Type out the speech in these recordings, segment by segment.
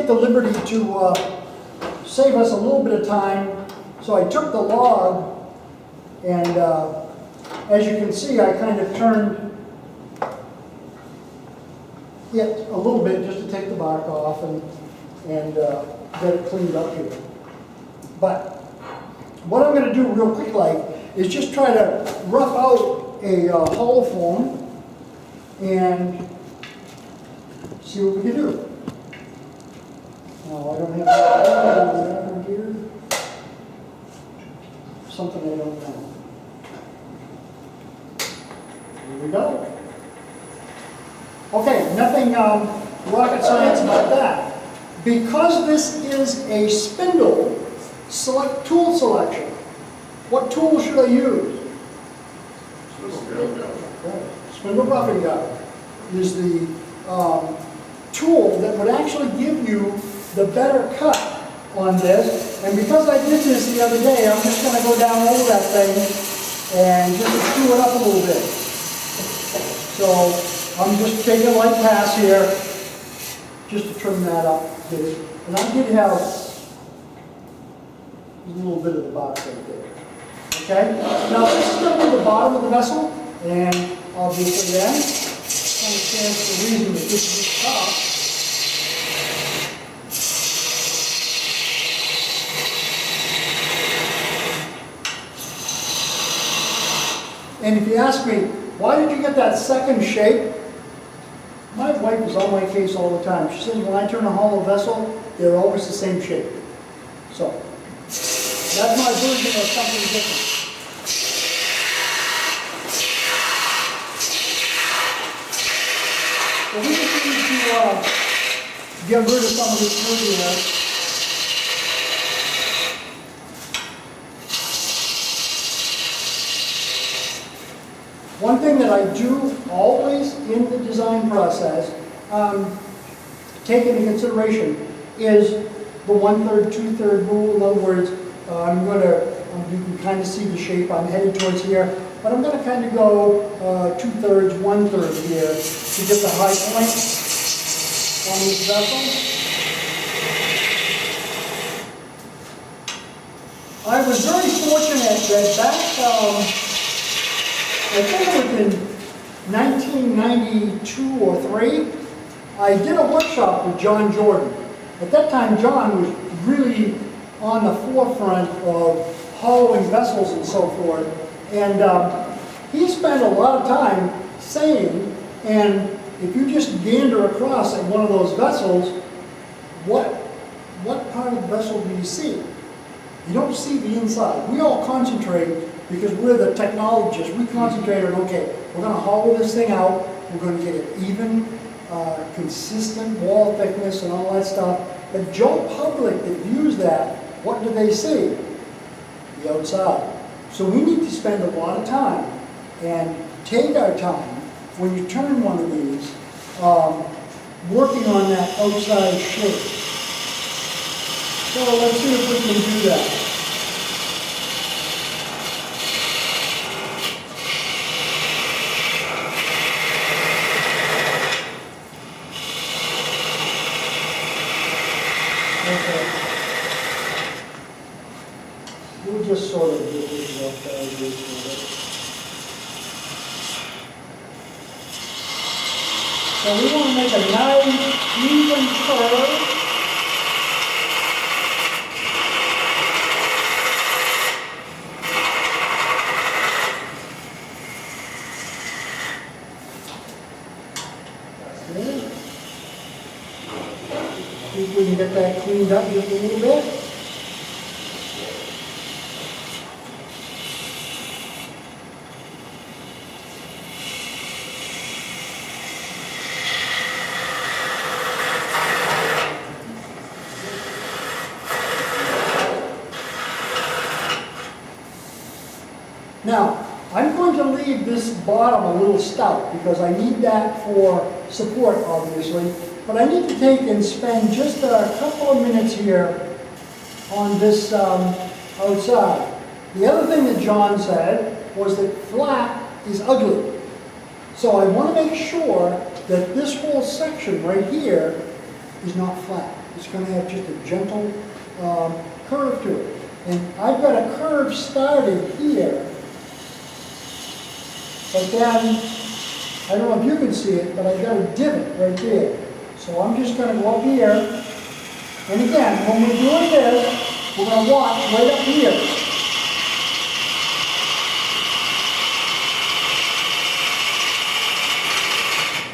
the liberty to save us a little bit of time. So I took the log and as you can see, I kind of turned it a little bit just to take the bark off and get it cleaned up here. But what I'm going to do real quick like is just try to rough out a hollow form and see what we can do. Oh, I don't have that here. Something I don't know. Here we go. Okay, nothing rocket science about that. Because this is a spindle tool selection, what tool should I use? Spindle roughing gun is the tool that would actually give you the better cut on this. And because I did this the other day, I'm just going to go down over that thing and just screw it up a little bit. So I'm just taking a light pass here just to trim that up. And I did have a little bit of the box right there. Okay? Now this is going to be the bottom of the vessel, and obviously then, understand the reason that this is top. And if you ask me, why did you get that second shape? My wife is on my case all the time. She says when I turn a hollow vessel, they're always the same shape. So, that's my version of something different. So we just need to get rid of some of this food here. One thing that I do always in the design process take into consideration is the 1/3, 2/3 rule. In other words, you can kind of see the shape I'm headed towards here, but I'm going to kind of go 2/3, 1/3 here to get the high point on this vessel. I was very fortunate that back I think it was in 1992 or 3, I did a workshop with John Jordan. At that time, John was really on the forefront of hollowing vessels and so forth. And he spent a lot of time saying, and if you just gander across at one of those vessels, what part of the vessel do you see? You don't see the inside. We all concentrate, because we're the technologists, we concentrate on, okay, we're going to hollow this thing out, we're going to get it even, consistent wall thickness and all that stuff. But Joe public that views that, what do they see? The outside. So we need to spend a lot of time and take our time when you turn one of these, working on that outside shape. So let's see if we can do that. Okay. We'll just sort of do this up there. So we want to make a nice, even curve. See if we can get that cleaned up just a little bit. Now, I'm going to leave this bottom a little stout because I need that for support, obviously. But I need to take and spend just a couple of minutes here on this outside. The other thing that John said was that flat is ugly. So I want to make sure that this whole section right here is not flat. It's going to have just a gentle curve to it. And I've got a curve started here, but then, I don't know if you can see it, but I've got a divot right there. So I'm just going to go up here, and again, when we're doing this, we're going to watch right up here.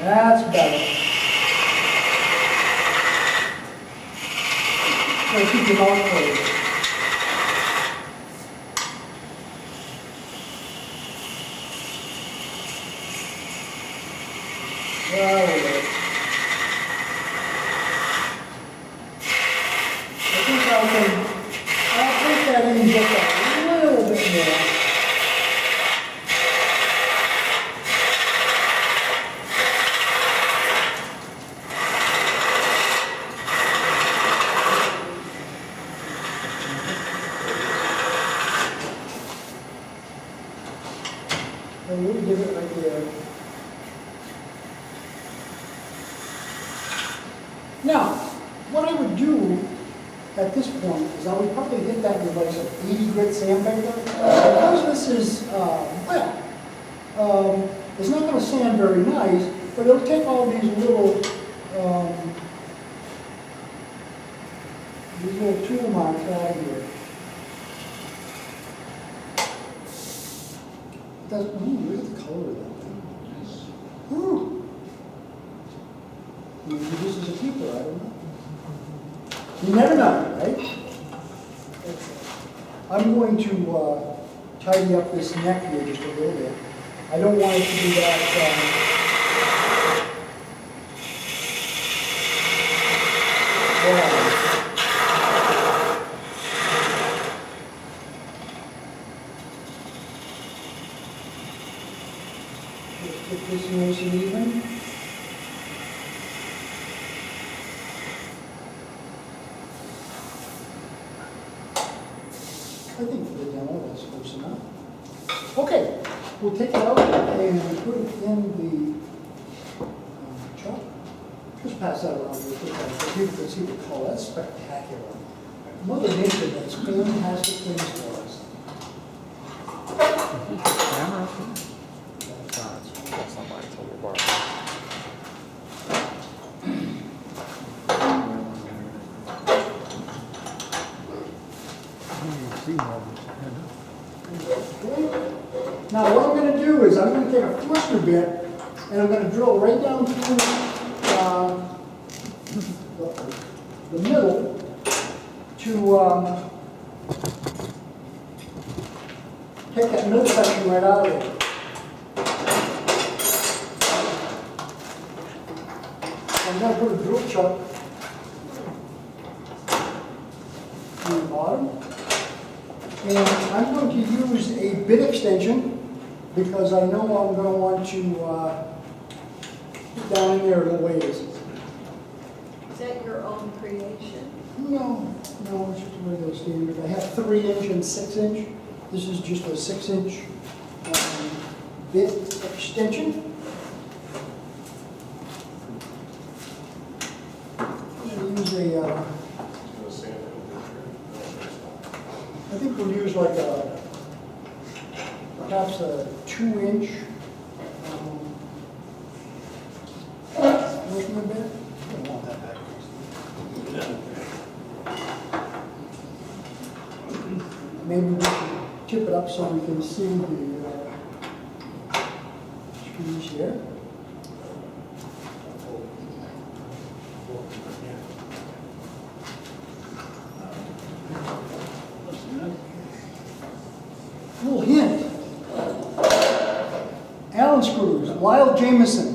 That's better. So keep your mouth closed. There we go. I'll take that in just a little bit more. And we'll give it right there. Now, what I would do at this point is I would probably hit that with like some 80 grit sandpaper. Because this is wet, it's not going to sand very nice, but it'll take all these little tool marks out of here. Look at the color of that thing. Ooh. Maybe this is a keeper, I don't know. You never know, right? I'm going to tidy up this neck here just a little bit. I don't want it to be that Just get this nice and even. I think for the demo, that's close enough. Okay, we'll take it out and put it in the chop. Just pass that around real quick so people can see the color. That's spectacular. Mother Nature does fantastic things for us. Camera? That's not mine, it's on your bar. Now what I'm going to do is I'm going to take a twister bit and I'm going to drill right down through the middle to take that middle section right out of it. I'm going to put a drill chuck on the bottom. And I'm going to use a bit extension because I know I'm going to want to put down in there a little ways. Is that your own creation? No, it's just a regular standard. I have 3-inch and 6-inch. This is just a 6-inch bit extension. I'm going to use a I think we'll use like perhaps a 2-inch working a bit. I don't want that back. Maybe we should tip it up so we can see the screws here. Little hint. Allen screws, Lyle Jamieson.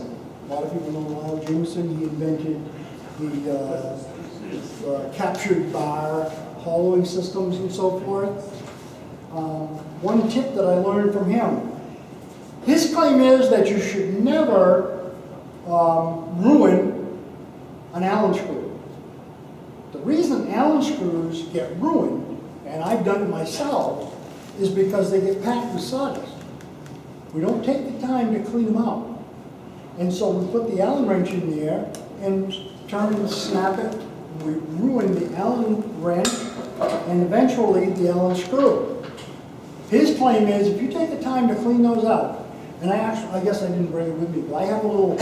A lot of people know Lyle Jamieson. He invented the captured bar hollowing systems and so forth. One tip that I learned from him. His claim is that you should never ruin an Allen screw. The reason Allen screws get ruined, and I've done it myself, is because they get packed with sawdust. We don't take the time to clean them out. And so we put the Allen wrench in there and turn it and snap it we ruined the Allen wrench and eventually the Allen screw. His claim is if you take the time to clean those out, and I guess I didn't bring it with me, but I have a little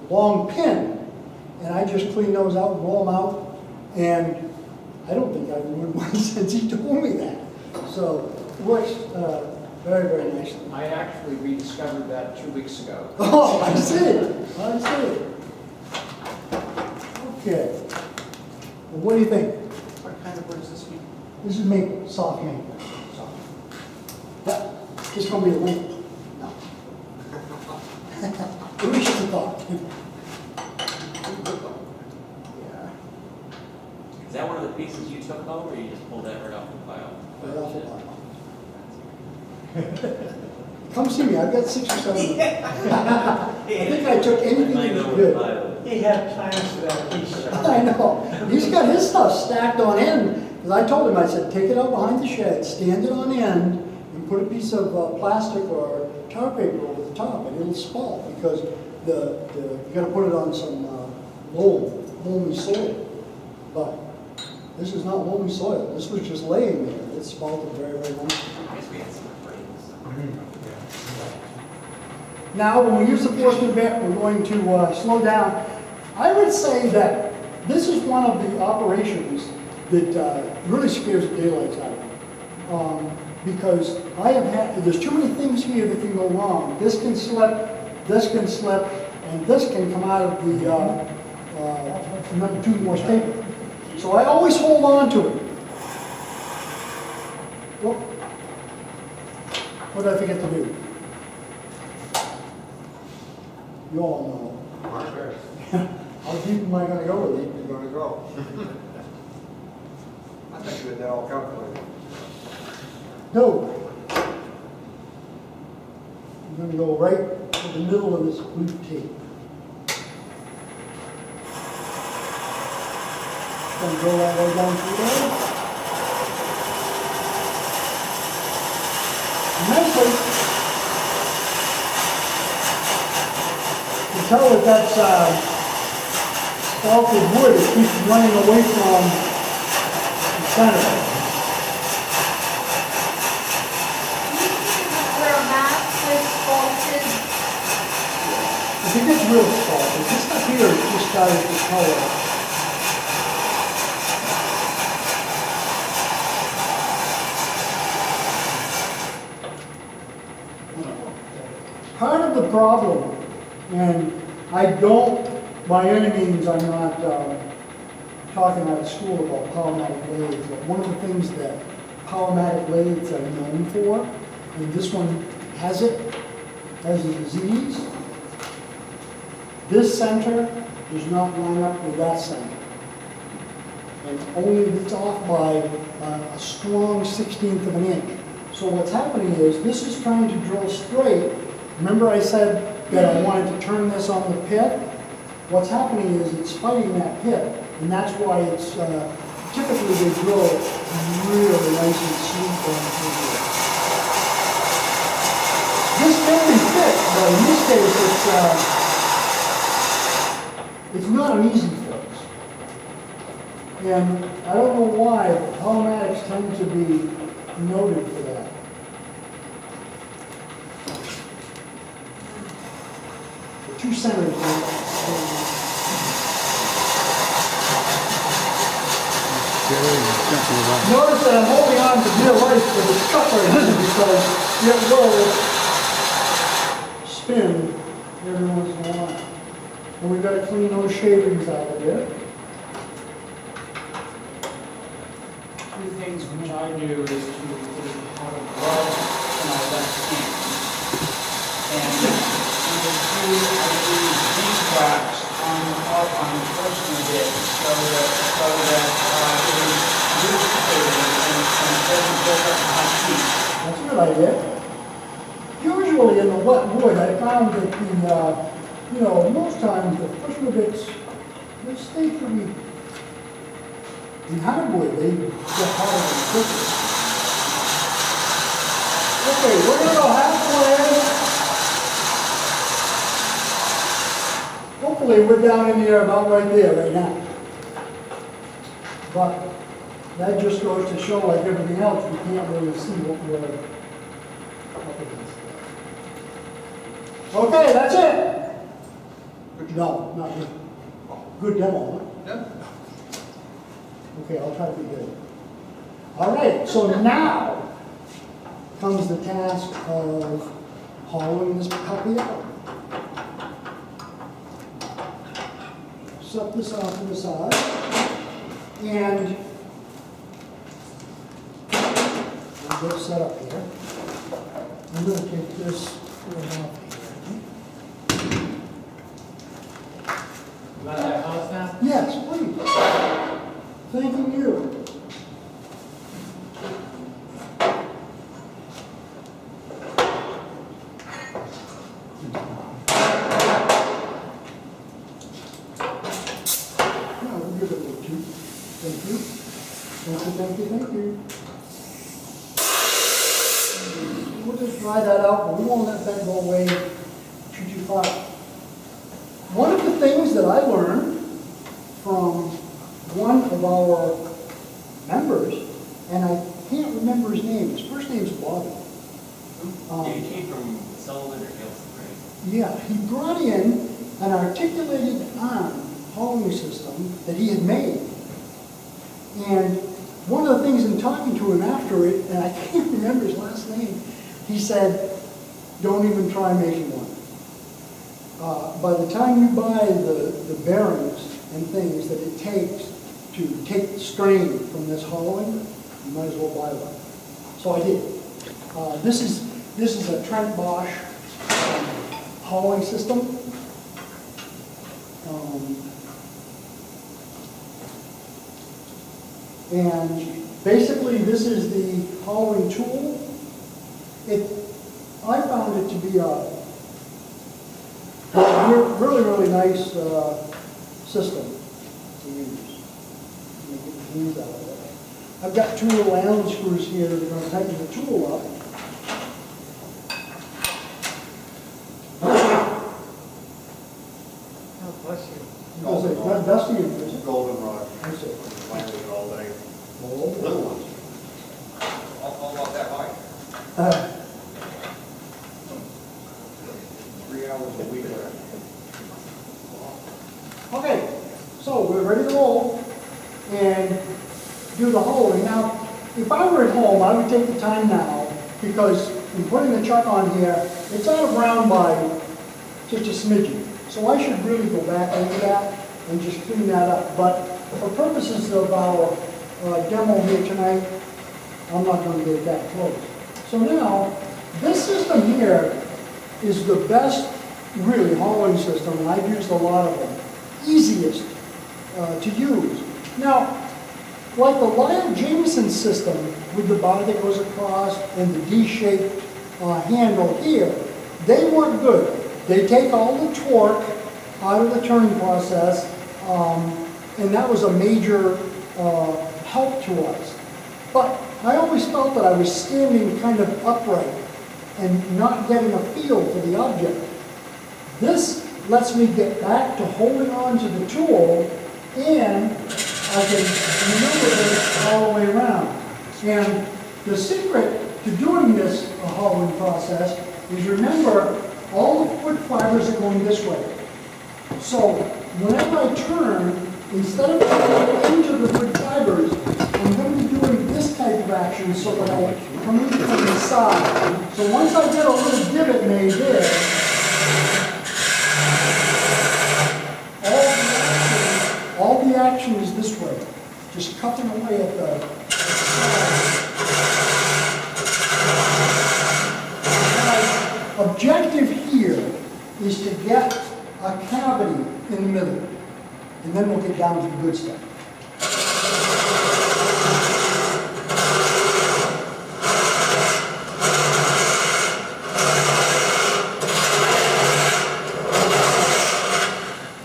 long pin, and I just clean those out and roll them out, and I don't think I've ruined one since he told me that. So it works very, very nicely. I actually rediscovered that 2 weeks ago. Oh, I see. I see. Okay. Well, what do you think? What kind of wood is this? This is maple, soft maple. Yeah, it's gonna be a link. No. It was just a thought. Yeah. Is that one of the pieces you took home, or you just pulled that right off the pile? Right off the pile. Come see me, I've got 6 or 7. I think I took anything that was good. He had plans for that piece. I know. He's got his stuff stacked on end. Because I told him, I said, take it out behind the shed, stand it on end, and put a piece of plastic or tar paper over the top, and it'll spall because you got to put it on some loamy soil. But this is not loamy soil. This was just laying there. It spalled very, very nicely. I guess we had some frames. Now, when we use the force bit, we're going to slow down. I would say that this is one of the operations that really scares the daylights out of me. Because there's too many things here that can go wrong. This can slip, and this can come out of the number 2 more paper. So I always hold on to it. Whoop. What did I forget to do? You all know. How deep am I going to go with it? You're gonna go. I think you had that all calculated. No. I'm going to go right to the middle of this blue tape. Going to go that way down through there. Nicely. You can tell that that's spalted wood. It keeps running away from the center. Where maps is faulted, If it gets real salty, this stuff here is just got the color. Part of the problem, and I don't, by any means, I'm not talking out of school about Powermatic lathes, but one of the things that Powermatic lathes are known for, and this one has it, has a disease. This center does not line up with that center. And only it's off by a strong 1/16 of an inch. So what's happening is, this is trying to drill straight. Remember I said that I wanted to turn this on the pit? What's happening is it's fighting that pit, and that's why it's, typically they drill really nice and smooth going through here. This can be fixed, but in this case, it's not an easy fix. And I don't know why, but Powermatics tend to be noted for that. The 2 centers Notice that I'm holding on to dear life for the stuff right here because it will spin every once in a while. And we've got to clean those shavings out of there. Two things which I do is to have a glove in my left hand. And number 2, I use beeswax on the first bit so that it is lubricated and doesn't build up hot heat. That's a good idea. Usually in the wet wood, I found that most times the first bits, they stay pretty. In hardwood, they get harder and quicker. Okay, we're going to go halfway. Hopefully, we're down in the air about right there right now. But that just goes to show, like everything else, we can't really see what we're up against. Okay, that's it. No, not good. Good demo, huh? Yeah. Okay, I'll try to be good. All right, so now comes the task of hauling this puppy out. Set this off to the side, and we'll get set up here. I'm going to take this one off here. You want that house now? Yes, please. Thanking you. Yeah, we'll give it a little too. Thank you. Thank you, thank you, thank you. We'll just dry that out, but we won't let that go away too far. One of the things that I learned from one of our members, and I can't remember his name, his first name's Bobby. Yeah, you came from Sullivan or Gilson, right? Yeah, he brought in an articulated arm hauling system that he had made. And one of the things in talking to him after it, and I can't remember his last name, he said, don't even try making one. By the time you buy the bearings and things that it takes to take the strain from this hauling, you might as well buy one. So I did. This is a Trent Bosch hauling system. And basically this is the hauling tool. I found it to be a really nice system to use. Make it easy out of it. I've got two little Allen screws here that are going to tighten the tool up. Oh, bless you. Because they've got dusty in it. Goldenrod. I see. Landed it all day. Oh. Little ones. All about that high. 3 hours a week. Okay, so we're ready to roll and do the hauling. Now, if I were at home, I would take the time now because in putting the chuck on here, it's out of round by just a smidgen. So I should really go back over that and just clean that up. But for purposes of our demo here tonight, I'm not going to get that close. So now, this system here is the best, really, hauling system, and I've used a lot of them. Easiest to use. Now, like the Lyle Jameson system with the bar that goes across and the D-shaped handle here, they work good. They take all the torque out of the turning process, and that was a major help to us. But I always felt that I was standing kind of upright and not getting a feel for the object. This lets me get back to holding on to the tool, and I can maneuver this all the way around. And the secret to doing this hauling process is, remember, all the foot fibers are going this way. So whenever I turn, instead of going into the foot fibers, I'm going to be doing this type of action so that I come in from the side. So once I get a little divot made there, all the action is this way, just cupping away at the side. My objective here is to get a cavity in the middle, and then we'll get down to the good stuff.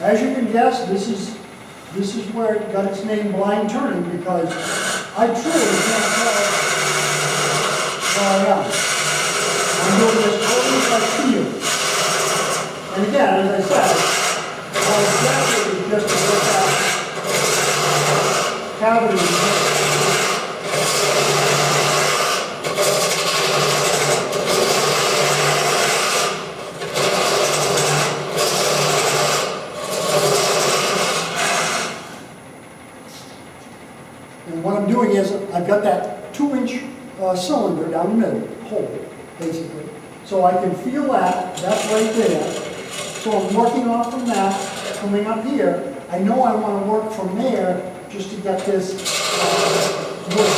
As you can guess, this is where it got its name, blind turning, because I truly can't tell where I am. I'm doing this totally by feel. And again, as I said, my objective is just to work out cavity. in here. And what I'm doing is, I've got that 2-inch cylinder down the middle, hole, basically. So I can feel that, that's right there. So I'm working off from that, coming up here. I know I want to work from there just to get this wood.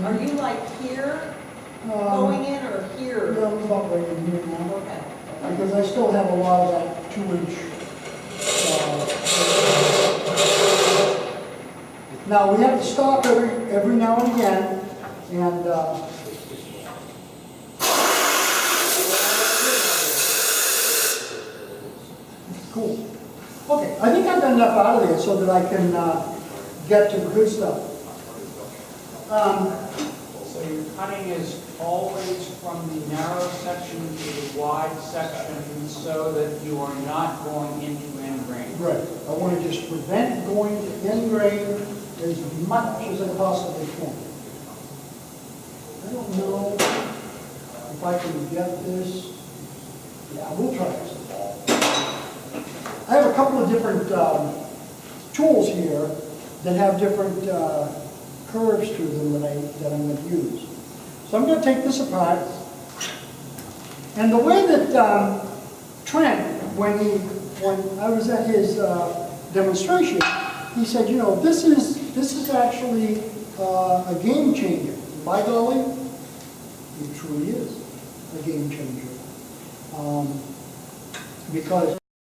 Are you like here, Um, going in, or here? Yeah, I'm about right in here now. Okay. Because I still have a lot of that 2-inch. Now, we have to stop every now and again, and cool. Okay, I think I've got enough out of there so that I can get to the good stuff. So your cutting is always from the narrow section to the wide section so that you are not going into end grain. Right, I want to just prevent going to end grain as much as I possibly can. I don't know if I can get this. Yeah, we'll try this. I have a couple of different tools here that have different curves to them that I'm going to use. So I'm going to take this apart. And the way that Trent, when I was at his demonstration, he said, you know, this is actually a game changer. By golly, it truly is a game changer. Because